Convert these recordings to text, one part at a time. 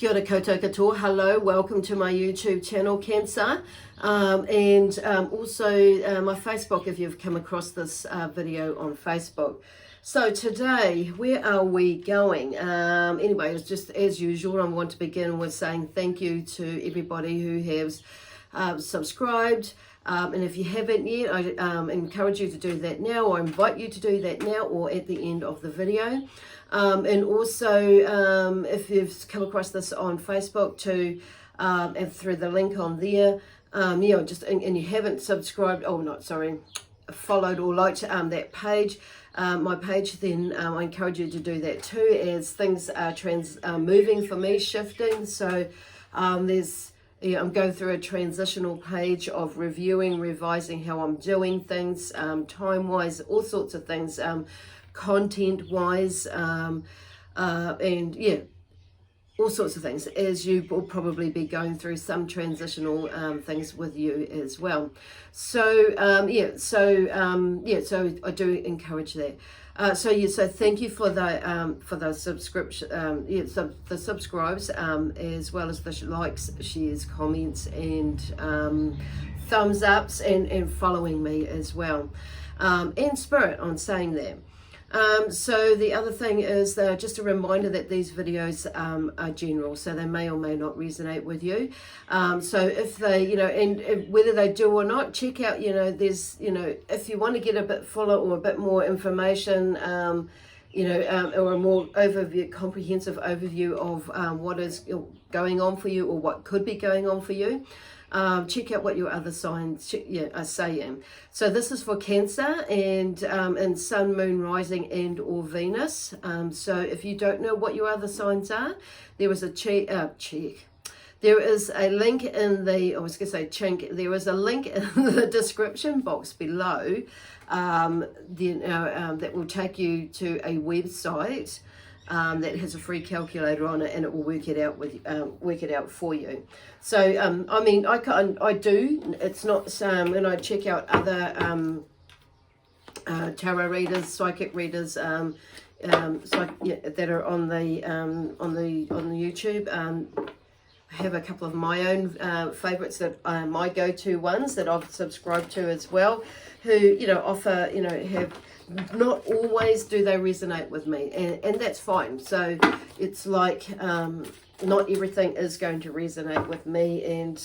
Kia ora koutou katoa. Hello, welcome to my YouTube channel, Cancer, and also my Facebook if you've come across this video on Facebook. So today, where are we going? Anyway, it's just as usual, I want to begin with saying thank you to everybody who has subscribed. And if you haven't yet, I encourage you to do that now, or invite you to do that now or at the end of the video. And also, if you've come across this on Facebook too, and through the link on there, and you haven't subscribed, followed or liked that page, my page, then I encourage you to do that too, as things are moving for me, shifting. So I'm going through a transitional page of reviewing, revising how I'm doing things, time-wise, all sorts of things, content-wise, and all sorts of things, as you will probably be going through some transitional things with you as well. So I do encourage that. So thank you for the subscription, the subscribes, as well as the likes, shares, comments, and thumbs ups, and following me as well, and spirit on saying that. So the other thing is just a reminder that these videos are general, so they may or may not resonate with you. So if they, and whether they do or not, check out, there's, if you want to get a bit fuller or a bit more information, or a more comprehensive overview of what is going on for you or what could be going on for you. Check out what your other signs are saying. So this is for Cancer and Sun, Moon, Rising, and or Venus. So if you don't know what your other signs are, there is a There is a link in the, there is a link in the description box below that will take you to a website that has a free calculator on it, and it will work it out for you. So I do. It's not when I check out other tarot readers, psychic readers, that are on the YouTube. I have a couple of my own favorites that my go-to ones that I've subscribed to as well, who offer have. Not always do they resonate with me, and that's fine. So it's like not everything is going to resonate with me, and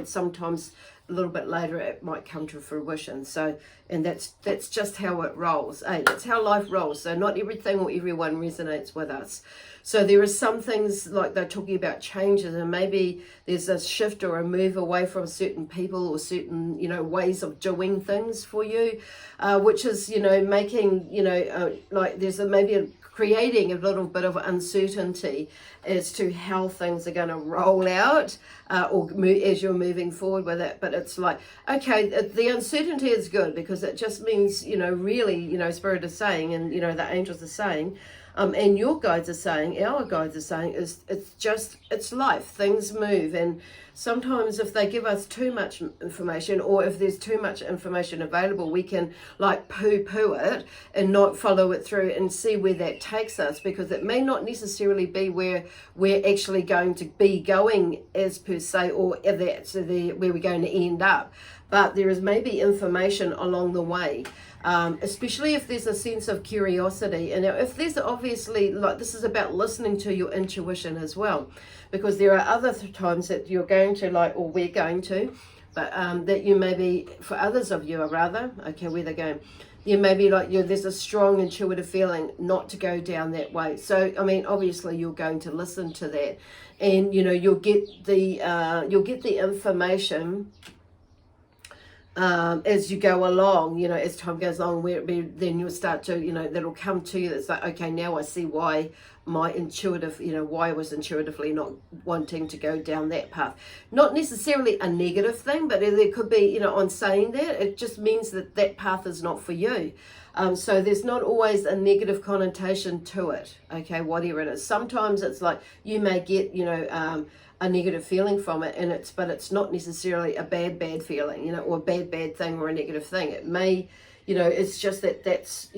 sometimes a little bit later it might come to fruition. So, and that's just how it rolls. That's how life rolls. So not everything or everyone resonates with us. So there are some things, like they're talking about changes, and maybe there's a shift or a move away from certain people or certain, ways of doing things for you, which is, making, like there's maybe creating a little bit of uncertainty as to how things are going to roll out, as you're moving forward with it. But it's like, okay, the uncertainty is good, because it just means, really, Spirit is saying, and, the angels are saying, and your guides are saying, our guides are saying, it's life. Things move, and sometimes if they give us too much information, or if there's too much information available, we can like poo-poo it and not follow it through and see where that takes us, because it may not necessarily be where we're actually going to be going as per se, or that's where we're going to end up. But there is maybe information along the way. Especially if there's a sense of curiosity, and if there's obviously, like, this is about listening to your intuition as well, because there are other times that you're going to, like, or we're going to, but that you maybe, for others of you, where they're going, you may be like, there's a strong intuitive feeling not to go down that way. So obviously you're going to listen to that, and you'll get the information as you go along, as time goes along, then you'll start to, that'll come to you. It's like, okay, now I see why my intuitive, why I was intuitively not wanting to go down that path. Not necessarily a negative thing, but there could be, on saying that, it just means that that path is not for you. So there's not always a negative connotation to it, okay, whatever it is. Sometimes it's like you may get, a negative feeling from it, but it's not necessarily a bad feeling, or a bad thing or a negative thing. It may, it's just that's,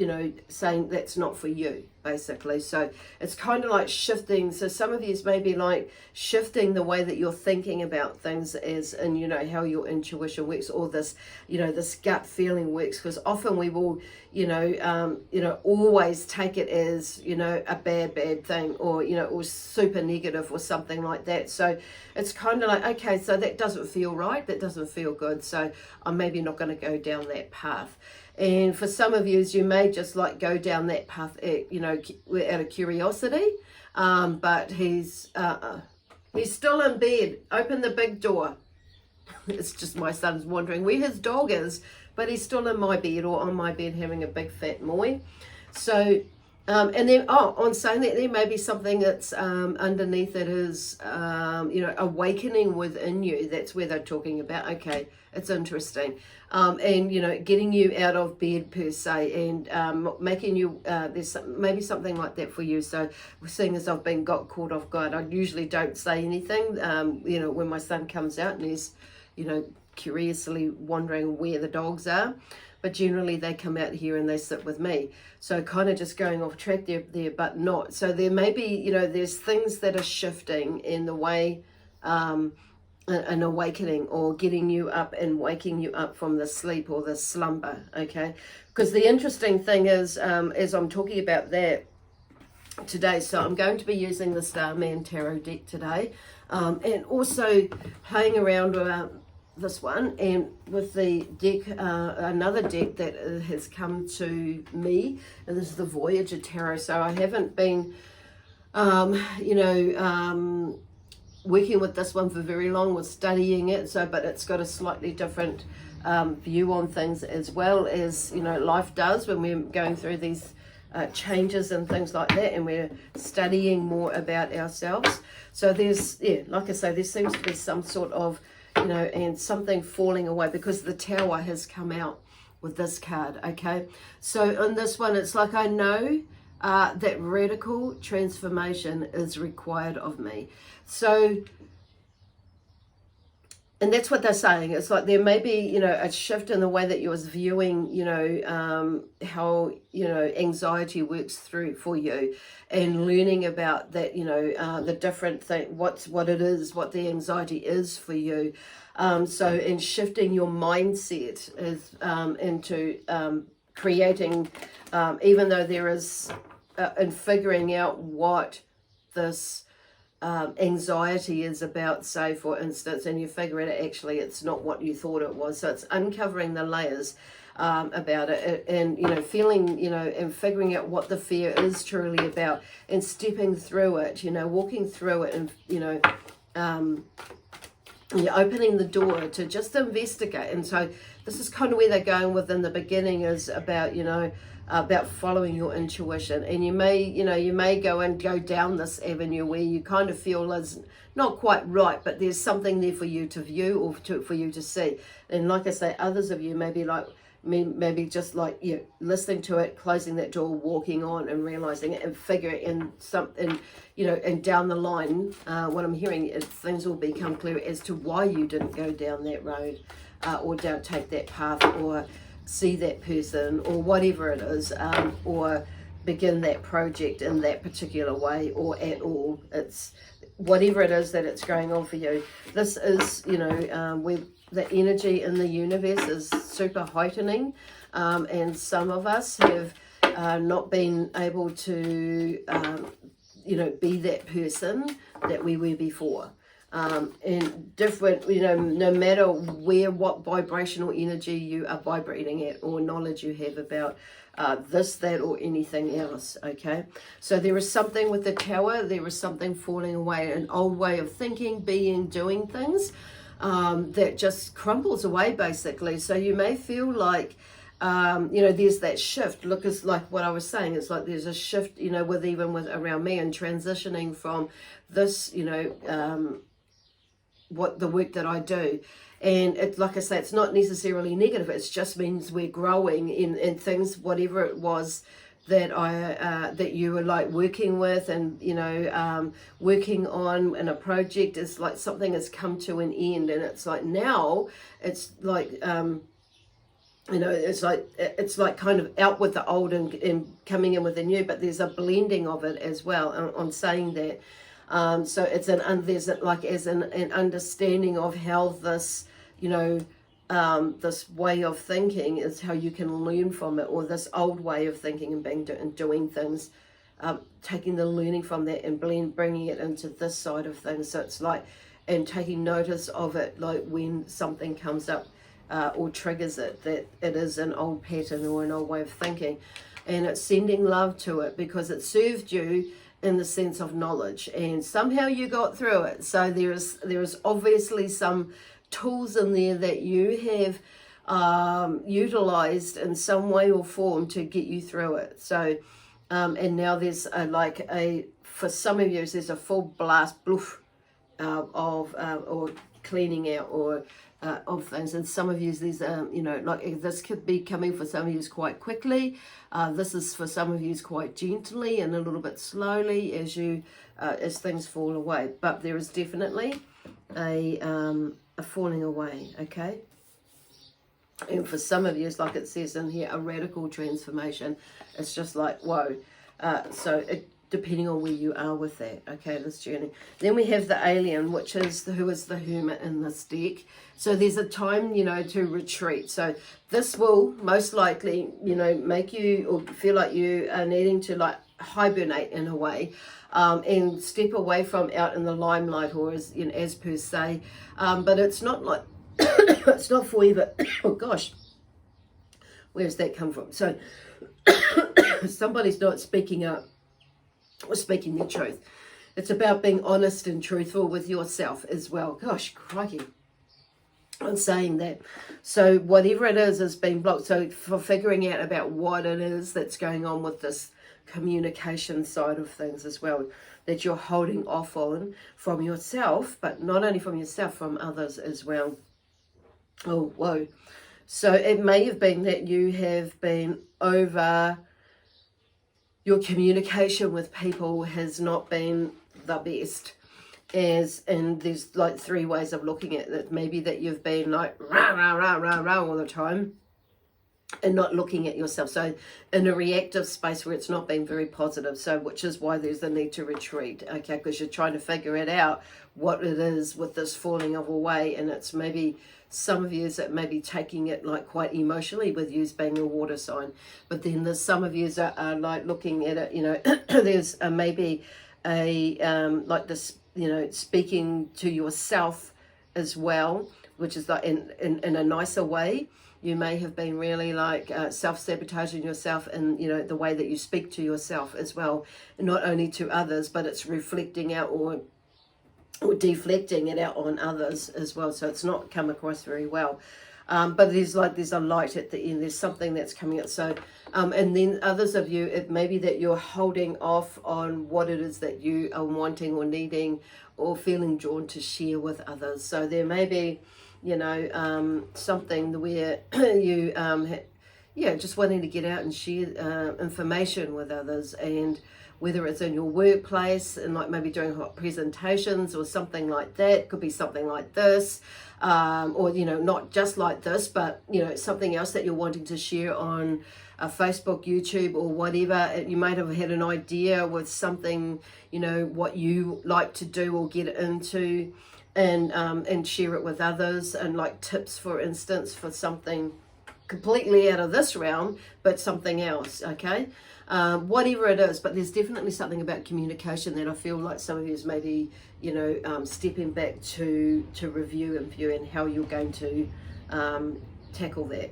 saying that's not for you. basically. So it's kind of like shifting. So some of you may be like shifting the way that you're thinking about things, as in, you know, how your intuition works, or this, you know, this gut feeling works, because often we will, you know, always take it as, you know, a bad thing, or, you know, or super negative or something like that. So it's kind of like, okay, so that doesn't feel right, that doesn't feel good, so I'm maybe not going to go down that path. And for some of you, you may just like go down that path, you know, out of curiosity. But he's still in bed. Open the big door. It's just my son's wondering where his dog is, but he's still in my bed, or on my bed, having a big fat moy. So, and then, on saying that, there may be something that's underneath that is, you know, awakening within you. That's where they're talking about. Okay, it's interesting. And, you know, getting you out of bed per se, and making you, there's maybe something like that for you. So seeing as I've been caught off guard, I usually don't say anything, you know, when my son comes out and he's, you know, curiously wondering where the dogs are. But generally they come out here and they sit with me. So kind of just going off track there, but not. So there may be, you know, there's things that are shifting in the way, an awakening, or getting you up and waking you up from the sleep or the slumber, okay? Because the interesting thing is, as I'm talking about that today, so I'm going to be using the Starman Tarot deck today, and also playing around with this one, and with the deck, another deck that has come to me, and this is the Voyager Tarot. So I haven't been, you know, working with this one for very long, was studying it, so, but it's got a slightly different view on things, as well as, you know, life does when we're going through these changes and things like that, and we're studying more about ourselves. So there's, yeah, like I say, there seems to be some sort of, you know, and something falling away, because the Tower has come out with this card, okay? So on this one, it's like, I know that radical transformation is required of me. So, and that's what they're saying. It's like there may be, you know, a shift in the way that you're viewing, you know, how, you know, anxiety works through for you, and learning about that, you know, the different thing, what it is, what the anxiety is for you. So in shifting your mindset is into creating, even though there is, in figuring out what this anxiety is about, say for instance, and you figure it actually it's not what you thought it was. So it's uncovering the layers about it, and, you know, feeling, you know, and figuring out what the fear is truly about, and stepping through it, you know, walking through it, and, you know, you're opening the door to just investigate. And so this is kind of where they're going within the beginning, is about, you know, about following your intuition. And you may, you know, you may go down this avenue where you kind of feel is not quite right, but there's something there for you to view, or for you to see. And like I say, others of you may be like me, maybe just like you, listening to it, closing that door, walking on, and realizing it, and figuring in something, you know, and down the line, what I'm hearing is things will become clear as to why you didn't go down that road, or don't take that path, or see that person, or whatever it is, or begin that project in that particular way, or at all. It's whatever it is that it's going on for you. This is, you know, where the energy in the universe is super heightening, and some of us have not been able to, you know, be that person that we were before. And different, you know, no matter where, what vibrational energy you are vibrating at, or knowledge you have about this, that, or anything else, okay? So there is something with the Tower, there is something falling away, an old way of thinking, being, doing things, that just crumbles away, basically. So you may feel like, you know, there's that shift. Look, it's like what I was saying, it's like there's a shift, you know, with around me, and transitioning from this, you know, what the work that I do. And it's like I say, it's not necessarily negative, it just means we're growing in things, whatever it was that that you were like working with, and, you know, working on in a project, is like something has come to an end, and it's like now it's like You know, it's like kind of out with the old and coming in with the new, but there's a blending of it as well on saying that. So it's there's like as an understanding of how this, you know, this way of thinking is how you can learn from it, or this old way of thinking and doing things, taking the learning from that and bringing it into this side of things. So it's like, and taking notice of it, like when something comes up or triggers it, that it is an old pattern or an old way of thinking, and it's sending love to it because it served you in the sense of knowledge, and somehow you got through it. So there's obviously some tools in there that you have utilized in some way or form to get you through it. So and now there's for some of you there's a full blast bloof of or cleaning out or of things, and some of you these you know, like this could be coming for some of you quite quickly. This is for some of you quite gently and a little bit slowly as you as things fall away, but there is definitely a falling away, okay? And for some of you, it's like it says in here, a radical transformation. It's just like, whoa. So depending on where you are with that, okay, this journey. Then we have the alien, which is who is the hermit in this deck. So there's a time, you know, to retreat. So this will most likely, you know, make you or feel like you are needing to like hibernate in a way, and step away from out in the limelight, or as, you know, as per se. But it's not like, it's not forever. Oh gosh, where's that come from? So somebody's not speaking up or speaking the truth. It's about being honest and truthful with yourself as well. Gosh, crikey, I'm saying that. So whatever it is being blocked. So for figuring out about what it is that's going on with this communication side of things as well, that you're holding off on from yourself, but not only from yourself, from others as well. Oh, whoa. So it may have been that you have been over, your communication with people has not been the best. And there's like three ways of looking at it. Maybe that you've been like rah, rah, rah, rah, rah all the time and not looking at yourself. So in a reactive space where it's not been very positive. So which is why there's the need to retreat, okay? Because you're trying to figure it out, what it is with this falling of away. And it's maybe some of you that may be taking it like quite emotionally, with you being a water sign. But then there's some of you that are like looking at it, you know, there's maybe a like this, you know, speaking to yourself as well, which is like in a nicer way. You may have been really like self-sabotaging yourself, and, you know, the way that you speak to yourself as well, and not only to others, but it's reflecting out or deflecting it out on others as well. So it's not come across very well. But there's a light at the end. There's something that's coming out. So, and then others of you, it may be that you're holding off on what it is that you are wanting or needing or feeling drawn to share with others. So there may be, you know, something where you, just wanting to get out and share information with others, and whether it's in your workplace and like maybe doing hot presentations or something like that. Could be something like this, or, you know, not just like this, but, you know, something else that you're wanting to share on Facebook, YouTube, or whatever. You might have had an idea with something, you know, what you like to do or get into, and share it with others, and like tips, for instance, for something completely out of this realm, but something else, okay? Whatever it is, but there's definitely something about communication that I feel like some of you is maybe, you know, stepping back to review and view, and how you're going to tackle that.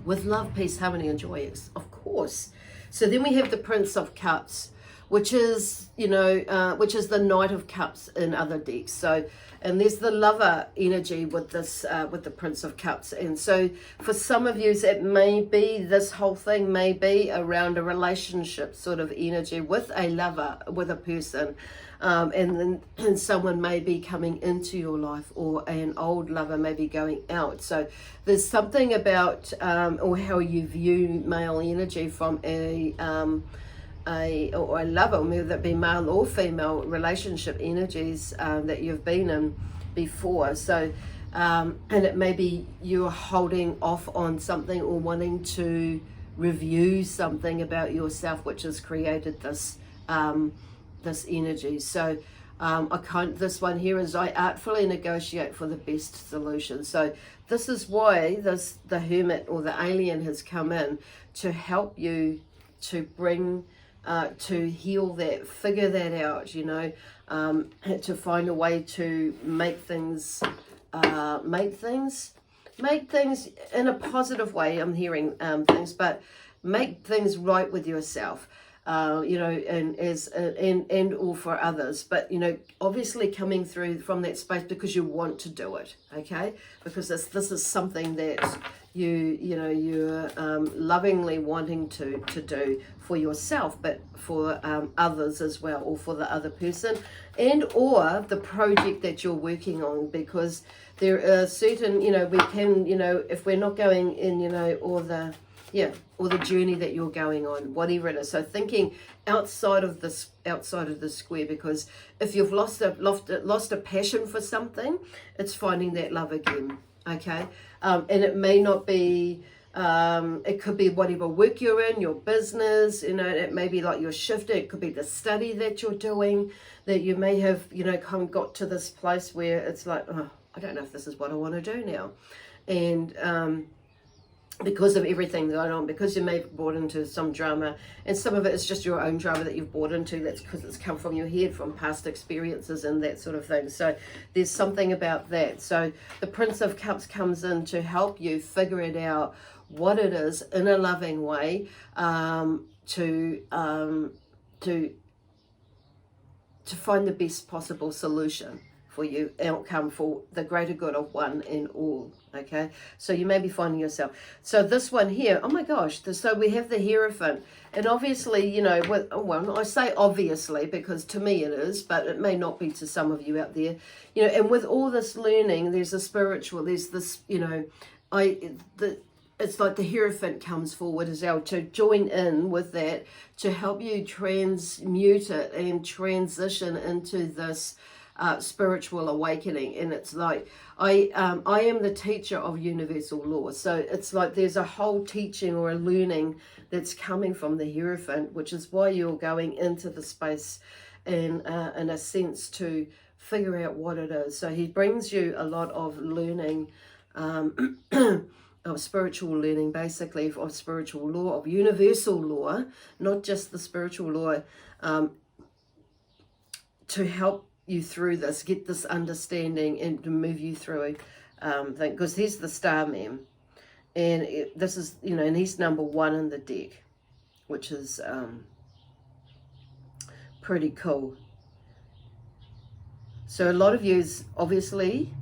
With love, peace, harmony, and joy, of course. So then we have the Prince of Cups, which is, you know, which is the Knight of Cups in other decks. So, and there's the lover energy with this, with the Prince of Cups. And so for some of you, it may be, this whole thing may be around a relationship sort of energy with a lover, with a person. And someone may be coming into your life, or an old lover may be going out. So there's something about, or how you view male energy from a lover, whether it be male or female relationship energies that you've been in before. So and it may be you're holding off on something or wanting to review something about yourself, which has created this this energy. So this one here is I artfully negotiate for the best solution. So this is why the hermit or the alien has come in to help you to bring to heal that, figure that out, you know, to find a way to make things in a positive way. I'm hearing things, but make things right with yourself. You know, and or for others, but you know, obviously coming through from that space because you want to do it, okay? Because this is something that you're lovingly wanting to do for yourself, but for others as well, or for the other person, and or the project that you're working on, because there are certain, you know, we can, you know, if we're not going in, you know, or the journey that you're going on, whatever it is. So thinking outside of the square, because if you've lost a passion for something, it's finding that love again, okay? And it may not be, it could be whatever work you're in, your business, you know, it may be like you're shifting, it could be the study that you're doing, that you may have, you know, kind of got to this place where it's like, oh, I don't know if this is what I want to do now. And because of everything going on, because you may have brought into some drama, and some of it is just your own drama that you've brought into, that's because it's come from your head, from past experiences and that sort of thing. So there's something about that. So the Prince of Cups comes in to help you figure it out, what it is, in a loving way, to find the best possible solution for you, outcome for the greater good of one and all, okay? So you may be finding yourself. So this one here, oh my gosh, so we have the Hierophant. And obviously, you know, well, I say obviously because to me it is, but it may not be to some of you out there. You know, and with all this learning, there's a spiritual, there's this, you know, it's like the Hierophant comes forward as well to join in with that, to help you transmute it and transition into this spiritual awakening. And it's like I am the teacher of universal law, so it's like there's a whole teaching or a learning that's coming from the Hierophant, which is why you're going into the space in a sense to figure out what it is. So he brings you a lot of learning, of spiritual learning, basically, of spiritual law, of universal law, not just the spiritual law, to help you through this, get this understanding and to move you through because he's the Starman, and this is, you know, and he's number 1 in the deck, which is pretty cool. So a lot of you, obviously,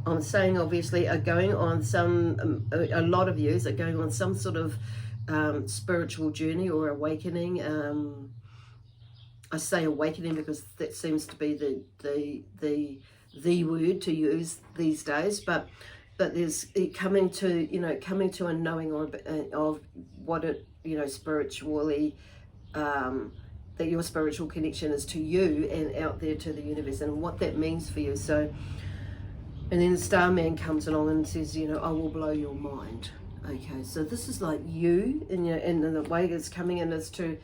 I'm saying obviously, are going on some, a lot of you are going on some sort of spiritual journey or awakening. I say awakening because that seems to be the word to use these days, but there's coming to a knowing of what it, you know, spiritually, that your spiritual connection is to you and out there to the universe, and what that means for you. So, and then the Starman comes along and says, you know, I will blow your mind. Okay, so this is like you, and the way it's coming in is to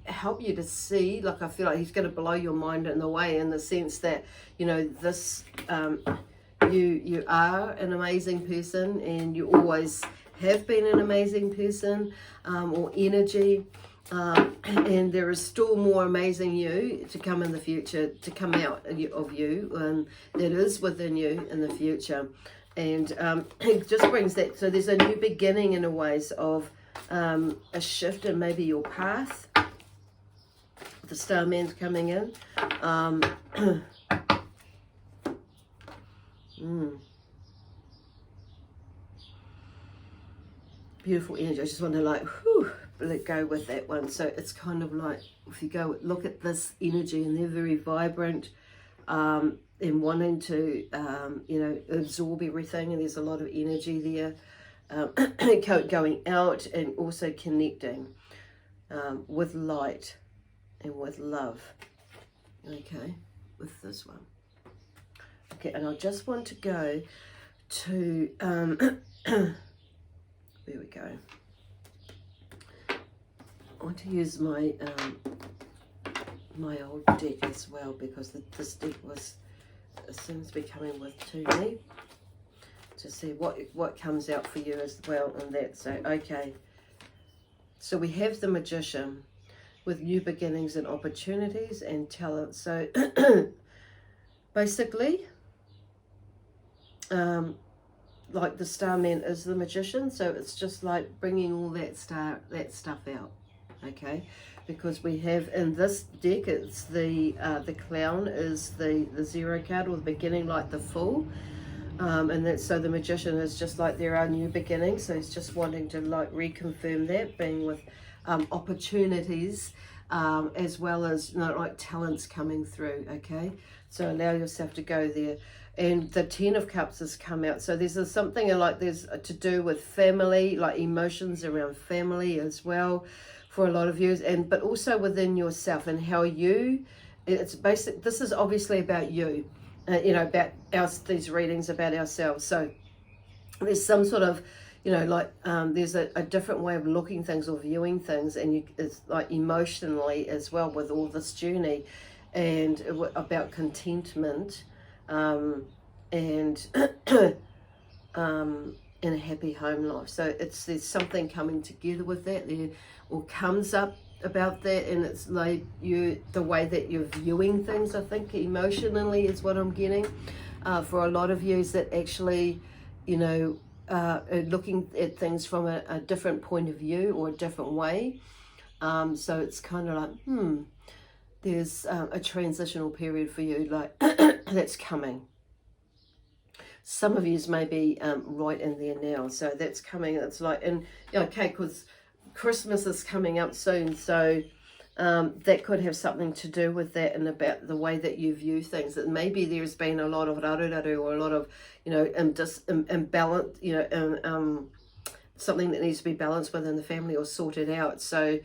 help you to see, like I feel like he's going to blow your mind in the way, in the sense that, you know, this you are an amazing person, and you always have been an amazing person, or energy, and there is still more amazing you to come in the future, to come out of you, that is within you in the future. And it just brings that, so there's a new beginning in a ways of a shift in maybe your path. The Starman's coming in. Beautiful energy. I just want to like, let go with that one. So it's kind of like, if you go look at this energy, and they're very vibrant, and wanting to, you know, absorb everything, and there's a lot of energy there, going out and also connecting with light and with love, okay, with this one. Okay, and I just want to go to, there we go. I want to use my my old deck as well, because this deck seems to be coming with to me, to see what comes out for you as well on that. So, okay. So we have the Magician with new beginnings and opportunities and talent. So basically, like the Starman is the Magician, so it's just like bringing all that stuff out, okay? Because we have in this deck, it's the Clown is the 0 card, or the beginning, like the Fool. And that's, so the Magician is just like there are new beginnings, so he's just wanting to like reconfirm that, being with opportunities, as well as, you know, like talents coming through, okay? So allow yourself to go there. And the 10 of Cups has come out, so there's something like there's to do with family, like emotions around family as well for a lot of you, but also within yourself and how you, it's basic. This is obviously about you. You know, about these readings about ourselves. So there's some sort of, you know, like there's a different way of looking things or viewing things, and it's like emotionally as well with all this journey, and about contentment, and in a happy home life. So there's something coming together with that there, or comes up about that, and it's like the way that you're viewing things, I think emotionally is what I'm getting for a lot of you, is that actually, you know, looking at things from a different point of view or a different way. So it's kind of like there's a transitional period for you, like that's coming. Some of yous may be right in there now, so that's coming. It's like, and okay, because Christmas is coming up soon, so that could have something to do with that, and about the way that you view things. That maybe there's been a lot of raruraru, or a lot of, you know, imbalance, you know, something that needs to be balanced within the family or sorted out. So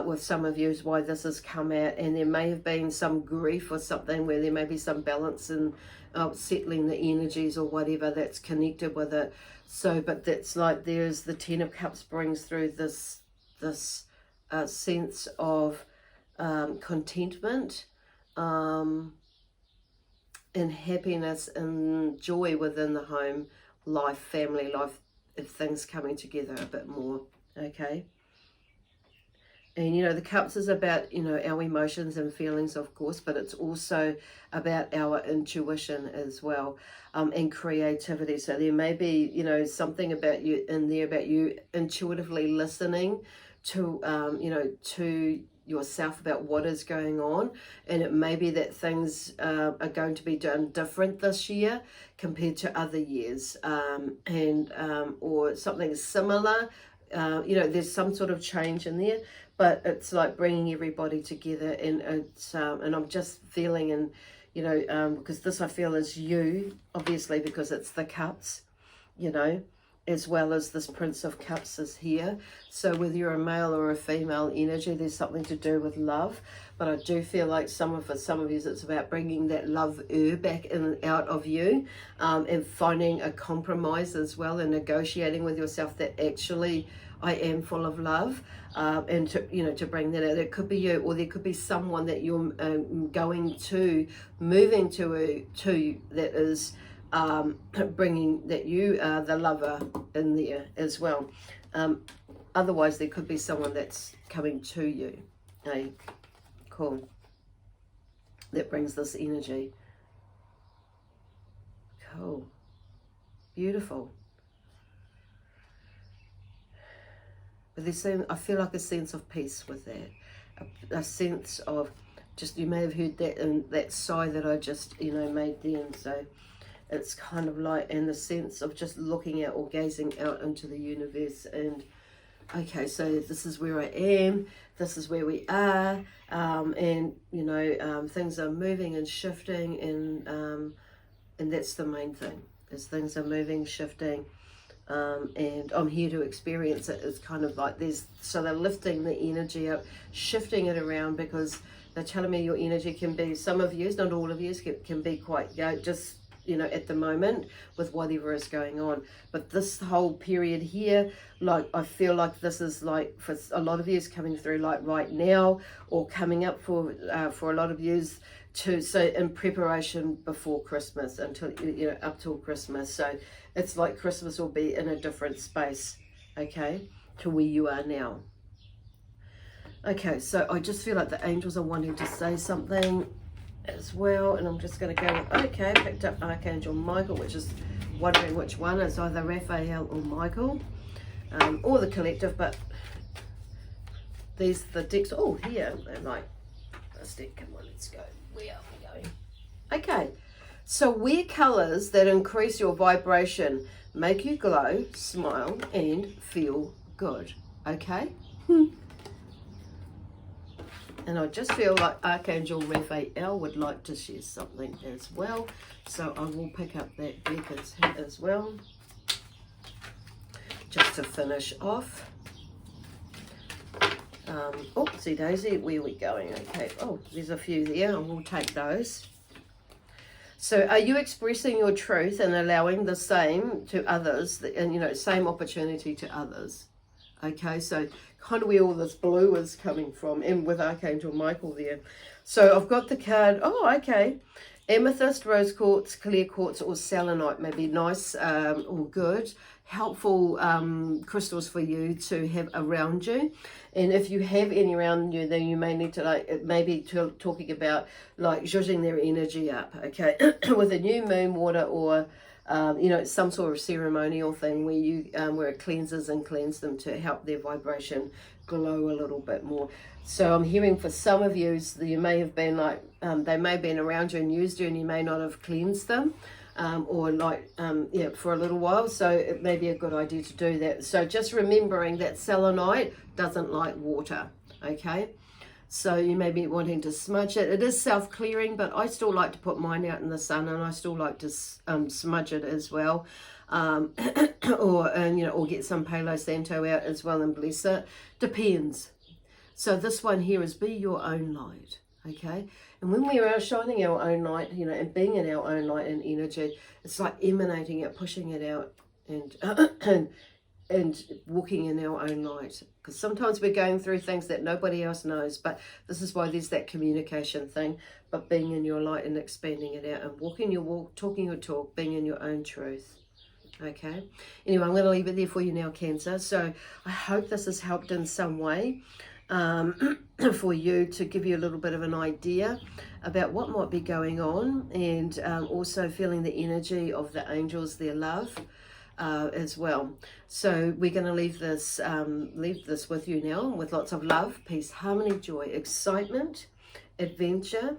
with some of you is why this has come out, and there may have been some grief or something where there may be some balance in settling the energies or whatever that's connected with it. So, but that's like, there's the 10 of Cups brings through this sense of contentment and happiness and joy within the home life, family life, if things coming together a bit more, okay? And, you know, the Cups is about, you know, our emotions and feelings, of course, but it's also about our intuition as well, and creativity. So there may be, you know, something about you in there, about you intuitively listening to, you know, to yourself about what is going on. And it may be that things are going to be done different this year compared to other years, or something similar. You know, there's some sort of change in there, but it's like bringing everybody together, and it's and I'm just feeling, and you know, because this I feel is you, obviously, because it's the Cups, you know, as well as this Prince of Cups is here. So whether you're a male or a female energy, there's something to do with love. But I do feel like some of you, it's about bringing that love back in and out of you, and finding a compromise as well, and negotiating with yourself that actually I am full of love, and to, you know, to bring that out. It could be you, or there could be someone that you're moving to that is bringing that you are the lover in there as well. Otherwise, there could be someone that's coming to you. Hey, cool. That brings this energy. Cool. Beautiful. But I feel like a sense of peace with that. A sense of just, you may have heard that in that sigh that I just, you know, made then. So it's kind of like, in the sense of just looking out or gazing out into the universe, and okay, so this is where I am, this is where we are, and you know, things are moving and shifting, and that's the main thing, is things are moving, shifting, and I'm here to experience it. It's kind of like so they're lifting the energy up, shifting it around, because they're telling me your energy can be, some of you, not all of you, can be quite, you know, just, at the moment with whatever is going on. But this whole period here, like, I feel like this is like for a lot of you is coming through like right now, or coming up for a lot of you so in preparation before Christmas, until up till Christmas. So it's like Christmas will be in a different space, okay, to where you are now. Okay, so I just feel like the angels are wanting to say something as well, and I'm just going to go, okay, picked up Archangel Michael, which is wondering which one is either Raphael or Michael, or the collective. But these the decks, oh, here, they're like, this deck, come on, let's go. Where are we going? Okay, so wear colors that increase your vibration, make you glow, smile, and feel good, okay? And I just feel like Archangel Raphael would like to share something as well. So I will pick up that deck as well. Just to finish off. Oopsie daisy, where are we going? Okay, oh, there's a few there. I will take those. So are you expressing your truth and allowing the same to others, and same opportunity to others? Okay, so kind of where all this blue is coming from, and with Archangel Michael there. So I've got the card, oh, okay, amethyst, rose quartz, clear quartz, or selenite may be nice or good, helpful crystals for you to have around you. And if you have any around you, then you may need to maybe talking about like zhuzhing their energy up, okay, with a new moon water, or some sort of ceremonial thing where you where it cleanses and cleanse them to help their vibration glow a little bit more. So I'm hearing for some of you, you may have been like, they may have been around you and used you, and you may not have cleansed them, or for a little while. So it may be a good idea to do that. So just remembering that selenite doesn't like water, okay? So you may be wanting to smudge it. It is self-clearing, but I still like to put mine out in the sun, and I still like to smudge it as well, or get some Palo Santo out as well and bless it. Depends. So this one here is be your own light, okay? And when we are shining our own light, and being in our own light and energy, it's like emanating it, pushing it out, and walking in our own light. Because sometimes we're going through things that nobody else knows, but this is why there's that communication thing, but being in your light and expanding it out, and walking your walk, talking your talk, being in your own truth. Okay, anyway, I'm going to leave it there for you now, Cancer. So I hope this has helped in some way for you, to give you a little bit of an idea about what might be going on, and also feeling the energy of the angels, their love, as well. So we're going to leave this with you now, with lots of love, peace, harmony, joy, excitement, adventure,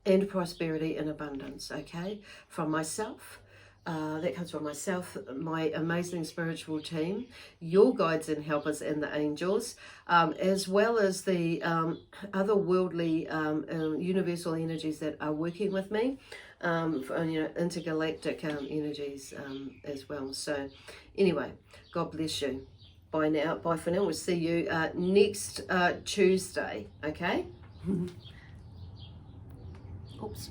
and prosperity and abundance. Okay, from myself. That comes from myself, my amazing spiritual team, your guides and helpers and the angels, as well as the other worldly universal energies that are working with me, intergalactic energies as well. So anyway, God bless you. Bye now. Bye for now. We'll see you next Tuesday. Okay? Oops.